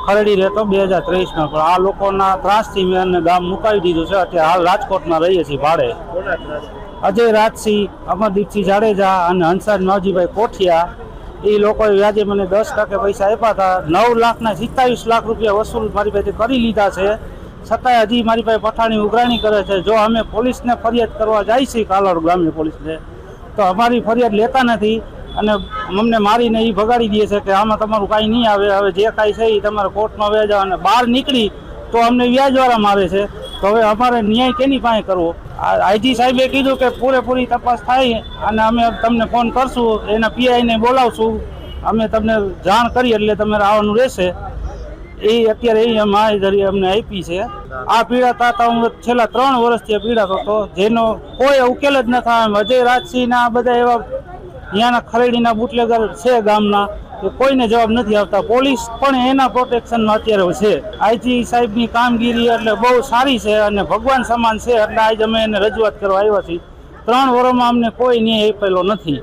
ખરડી રહેતો 2023માં, પણ આ લોકોના ત્રાસથી મેં એને ગામ મુકાવી દીધું છે. અત્યારે હાલ રાજકોટમાં રહીએ છીએ ભાડે. અજય રાજસિંહ, અમરદીપસિંહ જાડેજા અને હંસાજ માવજીભાઈ કોઠિયા, એ લોકોએ વ્યાજે મને 10% પૈસા આપ્યા હતા. 9,27,00,000 રૂપિયા વસૂલ મારી પાસે કરી લીધા છે. છતાંય હજી મારી પાસે પઠાણી ઉઘરાણી કરે છે. જો અમે પોલીસને ફરિયાદ કરવા જાય છીએ, કાલાવડ ગ્રામ્ય પોલીસને, તો અમારી ફરિયાદ લેતા નથી અને અમને મારીને એ ભગાડી દે છે કે આમાં તમારું કાંઈ નહીં આવે, હવે જે કાંઈ છે એ તમારે કોર્ટમાં વ્યાજ આવે. અને બહાર નીકળી તો અમને વ્યાજવાળા મારે છે. તો હવે અમારે ન્યાય કેની પાસે કરવો? આઈજી સાહેબે કીધું કે પૂરેપૂરી તપાસ થાય અને અમે તમને ફોન કરશું, એના પીઆઈને બોલાવશું, અમે તમને જાણ કરી એટલે તમારે આવવાનું રહેશે. એ અત્યારે એ માહિતી અમને આપી છે. આ પીડાતા હતા હું છેલ્લા 3 વર્ષથી પીડાતો હતો, જેનો કોઈ ઉકેલ જ ન થાય. અજય રાજસિંહના બધા એવા ત્યાંના ખરેડીના બુટલેગર છે ગામના, કે કોઈને જવાબ નથી આપતા. પોલીસ પણ એના પ્રોટેક્શનમાં અત્યારે છે. આઈજી સાહેબની કામગીરી એટલે બહુ સારી છે અને ભગવાન સમાન છે. એટલે આજે અમે એને રજૂઆત કરવા આવ્યા છીએ. 3 વર્ષમાં અમને કોઈ ન્યાય આપેલો નથી.